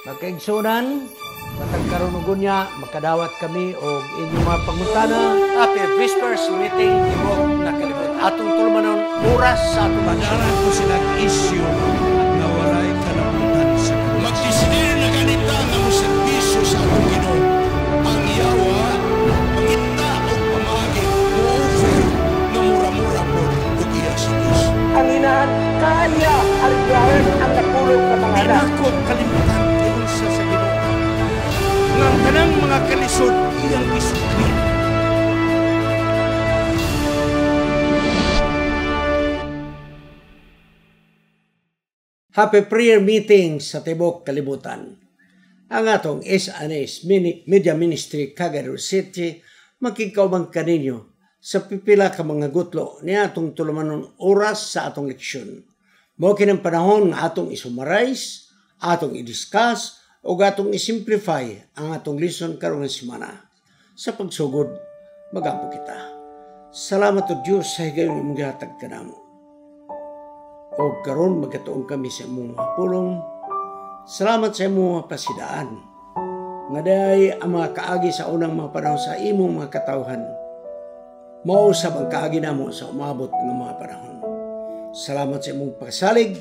Magkaigsunan, matag karunugon niya, makadawat kami o inyong mga pangutana. Happy Vespers meeting Tibok na kalibot. Atong tulmanon oras sa atong Padaran ko silang issue na walay kalabutan sa Diyos. Magdesidir na ganita nga mo serbisyo sa atong Ginoo. Ang yawa, mangita o pamagi, mo-offer na mura-mura po ug iya sa Diyos. Ang inahan kanya aligaran ang napulog sa mga Di anak. na ko kalimutan tiyon sa Ginoo. Nga ang tanang mga kalisod iyang isukli. Happy prayer meeting sa Tibok Kalibutan. Ang atong S&S Media Ministry Cagayan City makikaubang kaninyo sa pipila ka mga gutlo ni atong tulumanon oras sa atong leksyon. Mao kinang panahon nga atong isummarize, atong i-discuss o atong i-simplify ang atong lesson karong nga semana. Sa pagsugod, magampo kita. Salamat o Diyos sa higayon imong gihatag kanamo. O karon magkatuon kami sa imong mga pulong. Salamat sa imong mga pasidaan. Nga dahay ang mga kaagi sa unang mga panahon sa imong mga katawhan. Mausab ang kaagi namo sa umabot ng mga panahon. Salamat sa imong pagsalig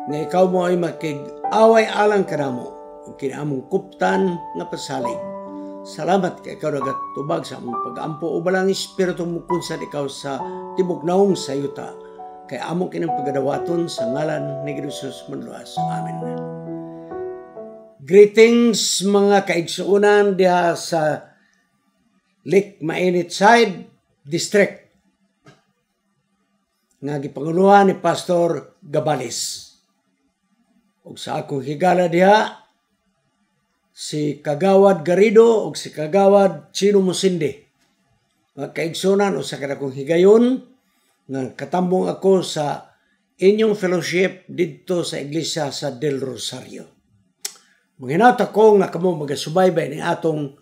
nga ikaw mo ay makig-away alang kanamo o kinaamong kuptan nga pasalig. Salamat kay ikaw nagatubag sa among pag-ampo o balang espiritu mo kunsad ikaw sa tibok naong sayuta. Kay among kinang pagadawaton sa ngalan ni Jesus manluas. Amen. Greetings mga kaigsuunan diha sa Lake Mainit Side District. Nga gipanguluhan ni Pastor Gabales. Ug sa akong higala diha si Kagawad Garrido ug si Kagawad Chino Musinde. Mga kaigsuunan o sa kanakong higayon nga katambong ako sa inyong fellowship dito sa iglesia sa Del Rosario. Manghinaut ako nga kamo magasubaybay ni atong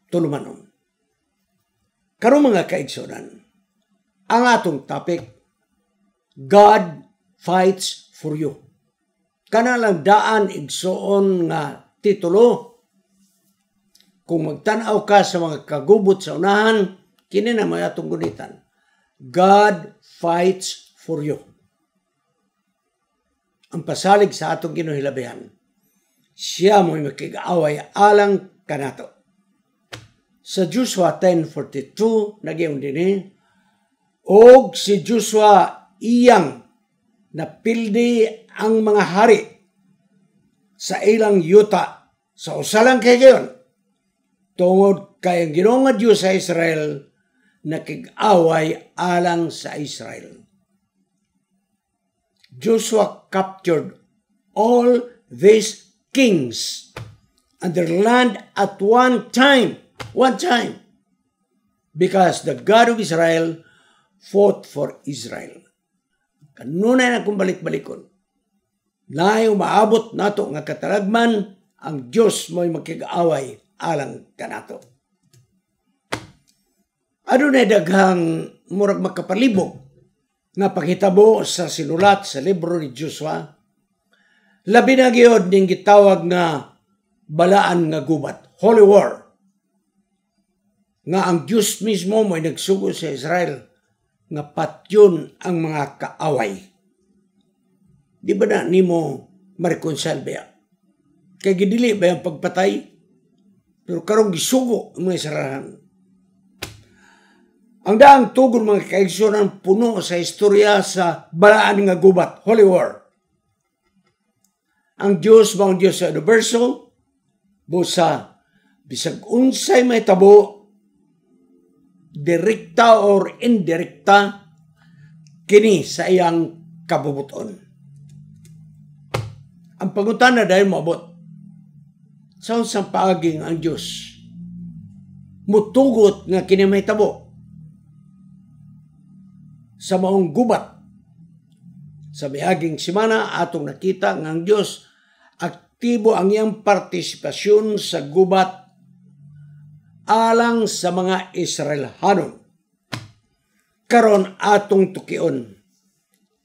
tulumanon. Karong mga kaigsunan, ang atong topic, God fights for you. Kana lang daan igsuon nga titulo. Kung magtanaw ka sa mga kagubot sa unahan, kini na may atong gunitan. God fights for you. Ang pasalig sa atong ginuhilabihan, siya mo'y makig-away alang kanato. Sa Joshua 10:42, nagyong din og si Joshua iyang napildi ang mga hari sa ilang yuta sa usalang kay gayon. Tungod kay ang Ginoo nga Dios sa Israel, nakig-away alang sa Israel. Joshua captured all these kings and their land at one time, because the God of Israel fought for Israel. Kanunay na kung balik-balikon. Naay umaabot nato nga katalagman, ang Diyos mo'y makig-away alang kanato. Adunay daghang murag makapalibog nga panghitabo sa sinulat sa libro ni Joshua. Labi na gyud ning gitawag nga balaan nga gubat, holy war. Nga ang Diyos mismo mo'y nagsugo sa Israel nga patyon ang mga kaaway. Di ba na nimo ma-reconcile ba? Kay gidili ba yung pagpatay? Pero karong gisugo ang mga Israelahan. Ang daang tugon mga kaigsunan puno sa istorya sa balaan nga gubat, holy war. Ang Diyos ba ang Diyos sa universo? Busa, bisag unsay may tabo, direkta or indirekta, kini sa iyang kabubuton. Ang pangutan na dahil moabot, sa unsang paaging ang Diyos, mutugot nga kini may tabo, sa maong gubat. Sa miaging semana atong nakita nga ang Diyos aktibo ang iyang partisipasyon sa gubat alang sa mga Israelhanon. Karon atong tukion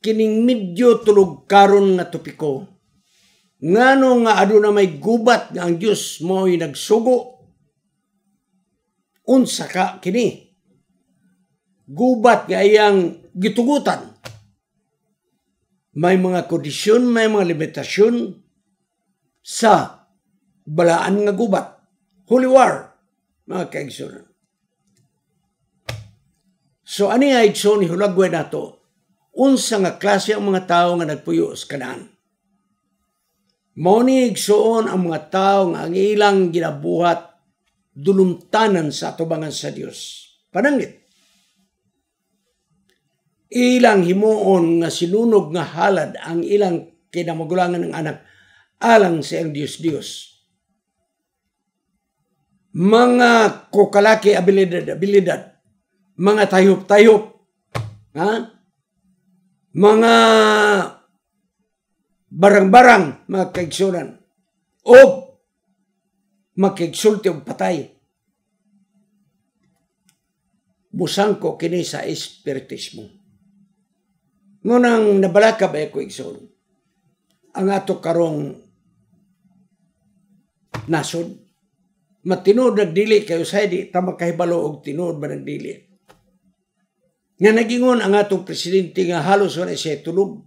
kining medyo tulog karon nga topiko ngano nga aduna may gubat nga ang Dios mo'y nagsugo, unsa ka kini? Gubat nga iyang gitugutan. May mga kondisyon, may mga limitasyon sa balaan nga gubat. Holy war, mga kaigsunan. So, ani nga igsoon, ihulagway na to, unsa nga klase ang mga tao nga nagpuyo sa Kanaan. Mao ni igsoon ang mga tao nga ang ilang ginabuhat dulumtanan sa atubangan sa Dios. Pananglit. Ilang himuon nga sinunog nga halad ang ilang kinamagulangan ng anak alang sa iyang Dios. Mga kukalaki abilidad, mga tayop-tayop, mga barang-barang, mga kaigsunan, o makigsulti o patay. Busang ko kini sa espiritismo. Ngunang nabalaka ba ako igsoon? Ang ato karong nasod, matinood nagdili kayo sa di, tama kahibalo og tinood ba nagdili. Nga nagingon ang atong presidente nga halos wala siya tulog.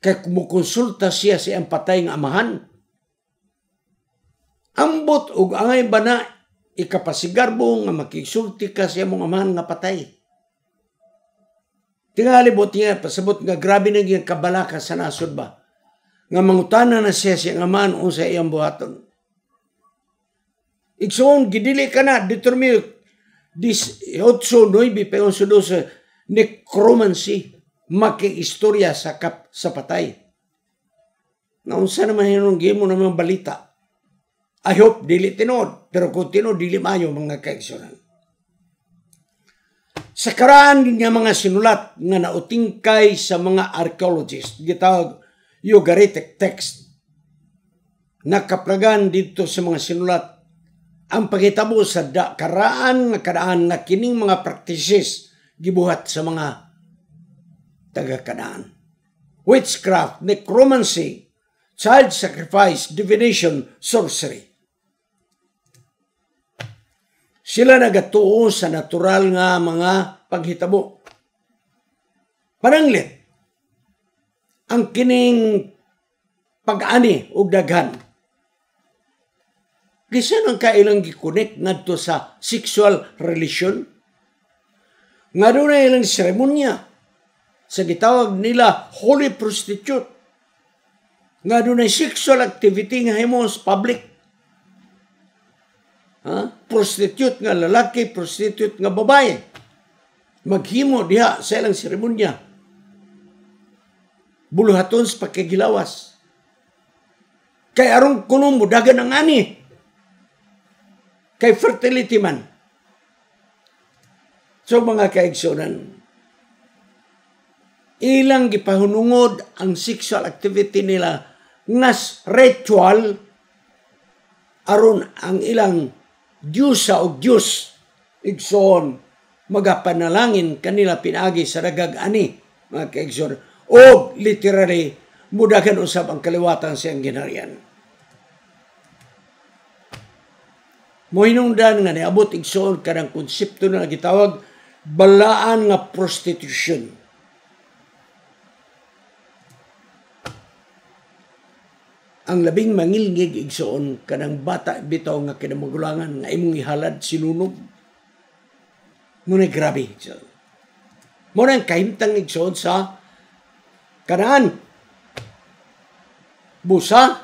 Kaya kumukonsulta siya sa iyang patay nga amahan. Ambot og angay ba na ikapasigarbo nga makigsulti ka sa iyang amahan nga patay. Tingalibot niya, pasabot nga grabe na yung kabalaka sa nasod ba. Nga mangutana na siya sa iyang amahan o sa iyang buhaton. Igsoon, gidili ka na, determine 8-9 peon sudo sa necromancy, makiistorya sa patay. Naunsa naman hinunggi mo naman balita. I hope dili tinod, pero kung tinod, dili mayo mga kaigsunan. Sa karaan nga mga sinulat nga nautingkay sa mga archaeologists, gitawag Ugaritic text, nakaplagan dito sa mga sinulat ang paghitabo sa karaan nga kadaan nga kining mga practices gibuhat sa mga taga-Kanaan. Witchcraft, necromancy, child sacrifice, divination, sorcery. Sila nagatuo sa natural nga mga paghitabo. Pananglit, ang kining pag-ani o daghan, kasi nang kailang gikunik ngadto sa sexual relation, nga doon na ilang seremonya sa gitawag nila holy prostitute, nga doon na sexual activity nga himos public. Prostitute nga lalaki, prostitute nga babae, maghimo diha sa ilang seremonya, buluhaton sa pagkagilawas. Kay arong kuno mudagan ang ani, kay fertility man. So mga kaigsunan, ilang gipahunungod ang sexual activity nila ngas ritual aron ang ilang Diyosa o Diyos igsoon magapanalangin kanila pinagi sa dagag ani, mga kaigsunan, o literally mudagan usab ang kaliwatan siyang ginarian. Mohinungdan nga niabot igsoon kanang konsepto na gitawag balaan nga prostitution. Ang labing mangilngig igsoon kanang bata bitaw nga kinamagulangan nga imong ihalad sinunog. Ngunit grabe igsoon. Muna ang kahimtang igsoon sa Kanaan. Busa,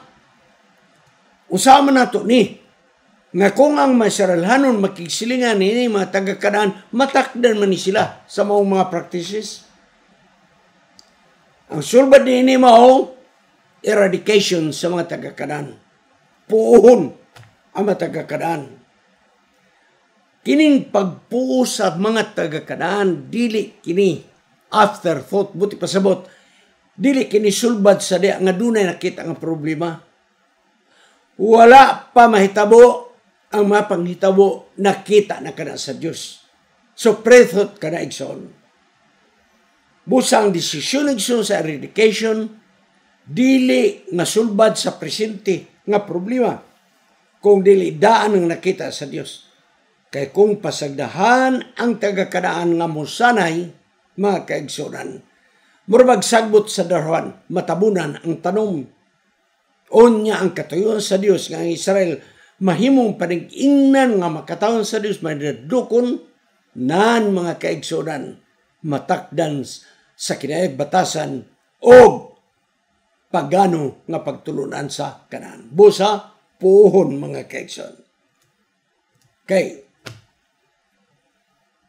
usama na to ni nga kung ang masaralhanon makigsilingan ni mga taga-Kanaan, matakdan man ni sila sa mga practices. Ang sulbad ni mao eradication sa mga taga-Kanaan. Puuhon ang mga taga-Kanaan. Kining pagpuo sa mga taga-Kanaan, dili kini afterthought, buti pasabot, dili kini sulbad sa diya nga dunay nakita ang problema. Wala pa mahitabo ang mga panghitabo nakita na kana sa Diyos. So, pre-thought ka na igsoon. Busa ang desisyon igsoon sa eradication, dili nga sulbad sa presente nga problema kung dili daan ang nakita sa Dios. Kay kung pasagdahan ang tagakanaan nga musanay, mga kaigsunan, murag sagbot sa darwan, matabunan ang tanom. Unya ang katuyon sa Dios nga ang Israel mahimong panig-ingnan nga makataon sa Dios, madadukon nan mga kaigsunan, matakdan sa kinayag batasan o pagano nga pagtulunan sa kanaan. Busa, puhon mga kaigsunan. Kay,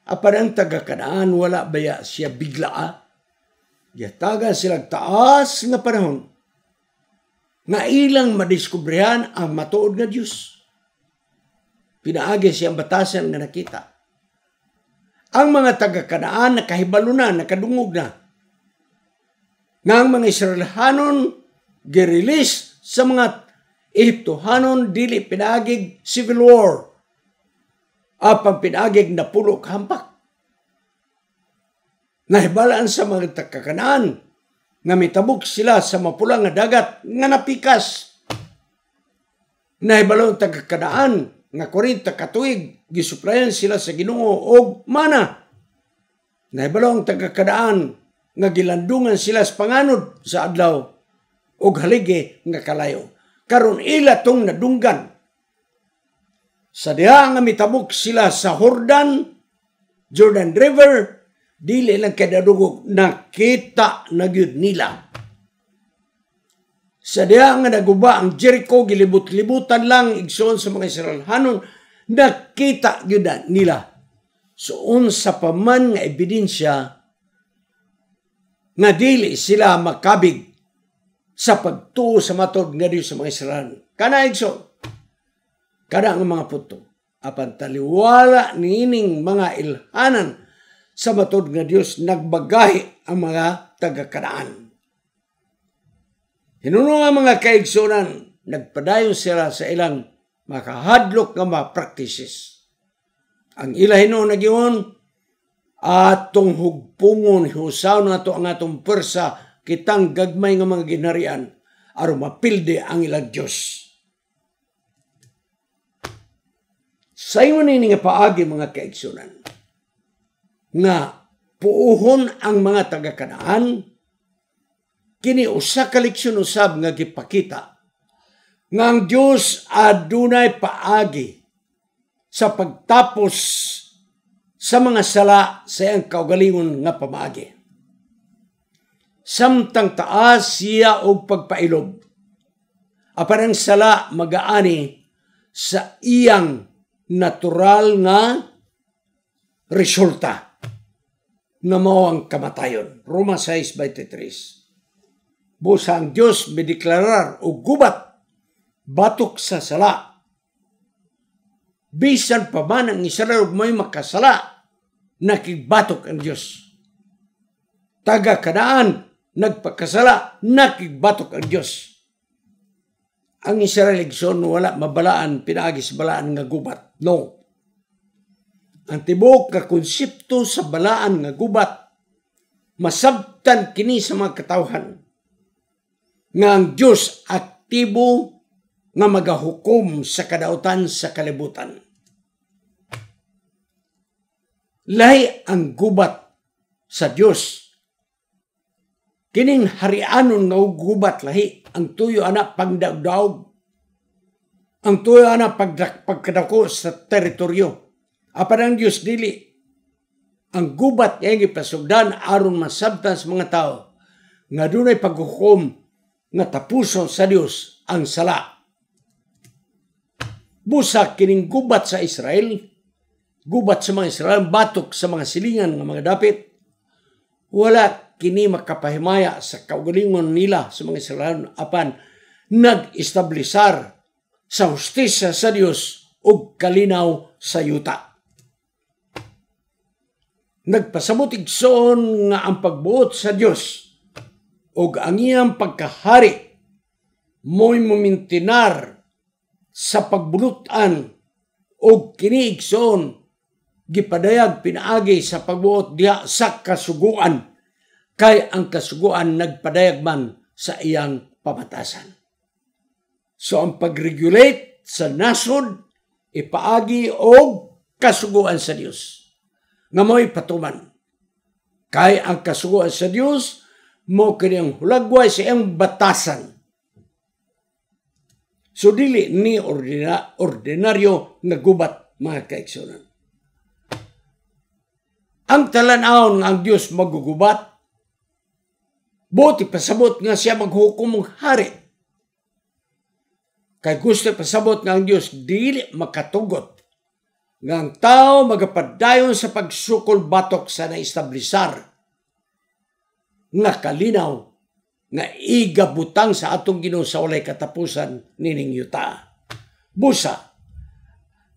apan ang taga-kanaan, wala baya siya bigla yataga silang taas nga panahon nga ilang madiskubrehan ang matuod nga Diyos. Pinaagi siyang batasan nga nakita. Ang mga taga-kanaan nakahibalo na, nakadungog na. Nga ang mga Israelhanon girilis sa mga Ehiptohanon dili pinaagig civil war. Apang pinaagig na pulo kampak. Nahibalaan sa mga taga-kanaan nga mitabok sila sa mapulang nga dagat nga napikas. Nahibalaan taga-kanaan nga 40 katuig gisuplayan sila sa Ginoo og mana. Nahibalaan taga-kanaan nga gilandungan sila sa panganod sa adlaw og haligi nga kalayo. Karon ila tong nadunggan. Sa diha nga mitabok sila sa Jordan River, dili lang kadadugog, nakita na gyud nila. Sa diha nga naguba ang Jericho, gilibot-libutan lang igsoon sa mga Israelhanon, nakita gyud nila. So unsa pa man nga ebidensya nga dili sila makabig sa pagtuo sa matod nga Dios sa mga Israelhanon. Kana igsoon, kada ang mga puto, apan taliwala niining mga ilhanan sa matod nga Dios, nagbagahi ang mga taga-kanaan. Hinuno nga mga kaigsunan, nagpadayon sila sa ilang makahadlok nga mga practices. Ang ila hinuon na giyon, atong hugpungon, hiusaw na ito ang atong persa, kitang gagmay nga mga ginharian, aron mapilde ang ilang Diyos. Sa imo nini nga paagi mga kaigsunan, nga puuhon ang mga taga-kanaan, kini usa ka leksyon usab nga gipakita nga ang Dios adunay paagi sa pagtapos sa mga sala sa iyang kaugalingon nga pamaagi. Samtang taas siya og pagpailob, apan ang sala magaani sa iyang natural nga resulta nga mao ang kamatayon. Roma 6:23. Busa ang Dios mideklarar og gubat batok sa sala. Bisan pa man ang Israel may makasala, nakigbatok ang Dios. Taga-Kanaan nagpakasala, nakigbatok ang Dios. Ang Israel igsoon wala mabalaan, pinaagis balaan nga gubat. No. Ang tibok nga konsepto sa balaan nga gubat, masabtan kini sa mga katawhan nga ang Diyos aktibo nga magahukom sa kadautan sa kalibutan. Lahi ang gubat sa Diyos. Kining harianon nga gubat lahi, ang tuyo ana pagdaog-daog, ang tuyo ana pagkadako sa teritoryo. Apan ang Diyos dili. Ang gubat nga gipasugdan aron masabtan sa mga tao nga dunay paghukom nga tapuson sa Dios ang sala. Busa kining gubat sa Israel, gubat sa mga Israel, batok sa mga silingan nga mga dapit, wala kini makapahimaya sa kaugalingon nila sa mga Israel, apan nag-establisar sa hustisya sa Dios ug kalinaw sa yuta. Nagpasabot igsoon nga ang pagbuot sa Dios ug ang iyang pagkahari mo'y mumintinar sa pagbulutan ug kini igsoon gipadayag pinaagi sa pagbuot diha sa kasuguan, kay ang kasuguan nagpadayag man sa iyang pamatasan. So ang pag-regulate sa nasod ipaagi og kasuguan sa Dios nga mo'y patuman. Kay ang kasuguan sa Dios mo kanyang hulagway sa iyang batasan. So dili ni ordinaryo nga gubat, mga kaigsunan. Ang talan-aon nga ang Dios magugubat, buti pasabot nga siya maghukom og hari. Kay gusto pasabot nga ang Dios dili makatugot nga ang tao magapadayon sa pagsukol batok sa naistablisar nga kalinaw nga igabutang sa atong Ginoo sa walay katapusan nining yuta. Busa,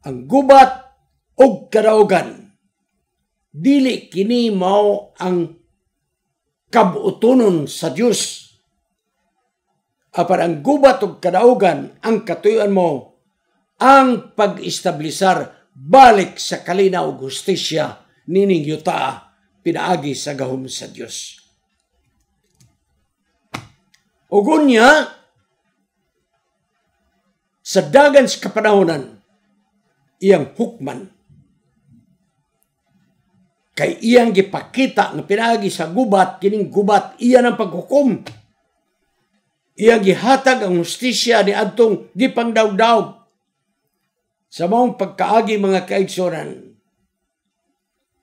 ang gubat og kadaugan, dili kini mao ang kabuutonon sa Dios. Apan ang gubat og kadaugan, ang katuyoan mo, ang pag-istablisar balik sa kalinaw ug hustisya nining yuta pinaagi sa gahom sa Dios. Ugon niya, sa dagan sa kapanahonan, iyang hukman. Kay iyang gipakita nga pinaagi sa gubat, kining gubat, iyan ang paghukom. Iyang gihatag ang hustisya ni adtong gipangdawdaw. Sa maong pagkaagi mga kaigsunan,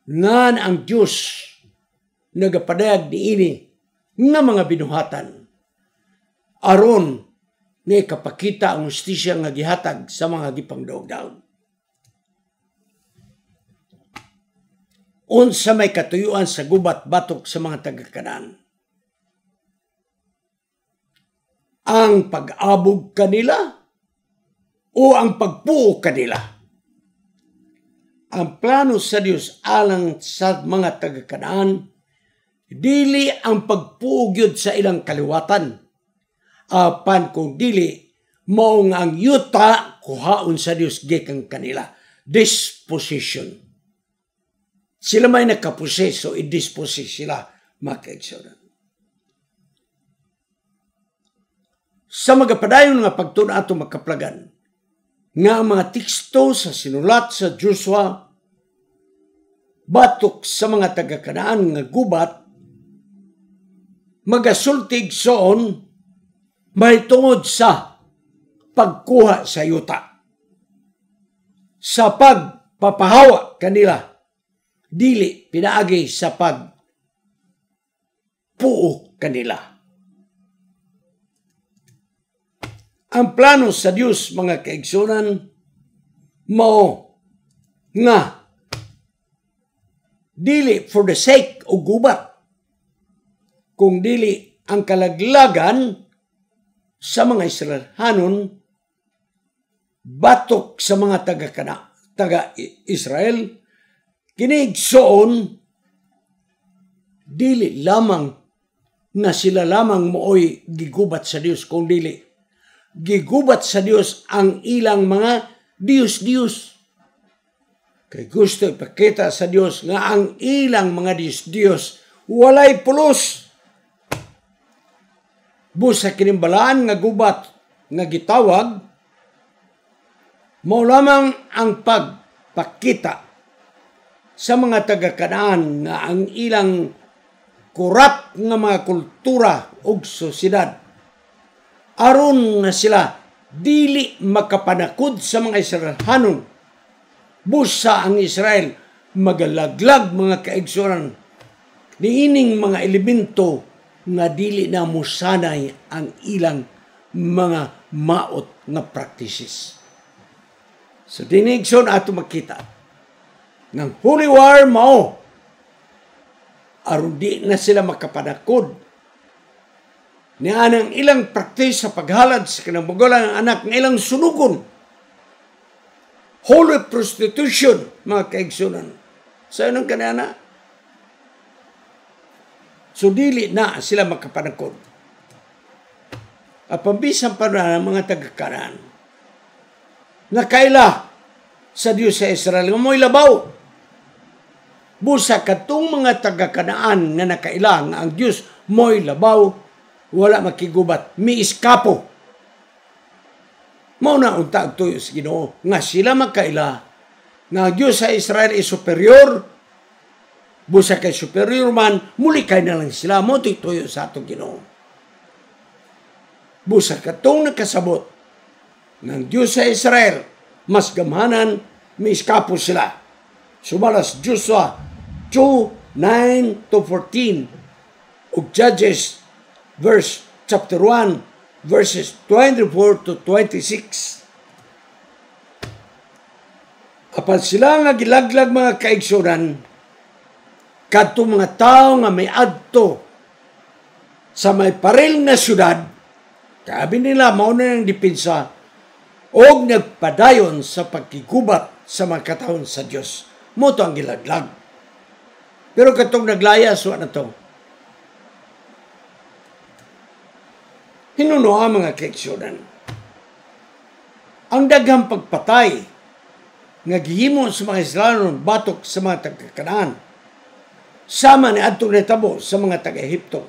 ngan ang Diyos nagapadayag niini nga mga binuhatan. Aron ni kapakita ang hustisya nga gihatag sa mga gipangdawdaw. Unsa may katuyuan sa gubat batok sa mga taga-Kanaan? Ang pag-abog kanila o ang pagpuo kanila? Ang plano sa Dios alang sa mga taga-Kanaan dili ang pagpuo sa ilang kaliwatan. Apan kung dili mao nga ang yuta kuhaon sa Dios gikan kanila. Disposition. Sila may nakaproseso, i-dispose sila, mga kaigsunan. Sa magapadayon nga pagtuna ato makaplagan, nga ang mga teksto sa sinulat sa Joshua, batok sa mga taga-Kanaan nga gubat, magasultig soon, may tungod sa pagkuha sa yuta. Sa pagpapahawa kanila, dili pinaagi sa pagpuo kanila. Ang plano sa Dios, mga kaigsunan, mao nga dili for the sake o gubat, kung dili ang kalaglagan sa mga Israelhanon batok sa mga taga-Israel, kinigsoon dili lamang na sila lamang mooy gigubat sa Dios, kung dili gigubat sa Dios ang ilang mga Diyos-Diyos. Kay gusto ipakita sa Dios nga ang ilang mga Diyos-Diyos walay pulos. Busa kinimbalaan nga gubat nga gitawag, mao lamang ang pagpakita sa mga taga-Kanaan nga ang ilang kurap nga mga kultura ug sosyedad aron nga sila dili makapanakod sa mga Israelhanon. Busa ang Israel magalaglag, mga kaigsunan, niining mga elemento nga dili na musanay ang ilang mga maot nga practices. So dinigson ato makita ng Holy War mao aron di na sila makapanakod ni anang ilang practice sa paghalad sa kinabugalan ng anak ng ilang sunugon. Holy prostitution, mga kaigsunan. Sa anong kanana? So dili na sila makapanakod. At pambisan pa na mga taga-Kanaan, nakaila sa Diyos sa Israel nga mo'y labaw. Busa katong mga taga-Kanaan nga nakaila nga ang Diyos mo'y labaw, wala makigubat, miiskapo. Mao na unta ang tuyo sa Ginoo nga sila magkaila nga ang Diyos sa Israel ay superior, busa kay superior man, muli kay na lang sila. Mao tuyo sa atong Ginoo. Busa katong nakasabot ng Diyos sa Israel, mas gamanan, miiskapo sila. Sumalas Joshua 2:9-14 ug Judges chapter 1 verses 24-26. Apan sila nga gilaglag mga kaigsunan, kadto mga tao nga may adto sa may paril na syudad, kabi nila mao na ang dipinsa og nagpadayon sa pagkigubat sa mga katawon sa Dios. Mo to ang gilaglag. Pero katong naglaya so na to. Hinuno ang mga kaigsunan. Ang daghang pagpatay nga gihimo sa mga Israelon batok sa mga taga-Kanaan, sama ni adtong natabo sa mga taga-Ehipto.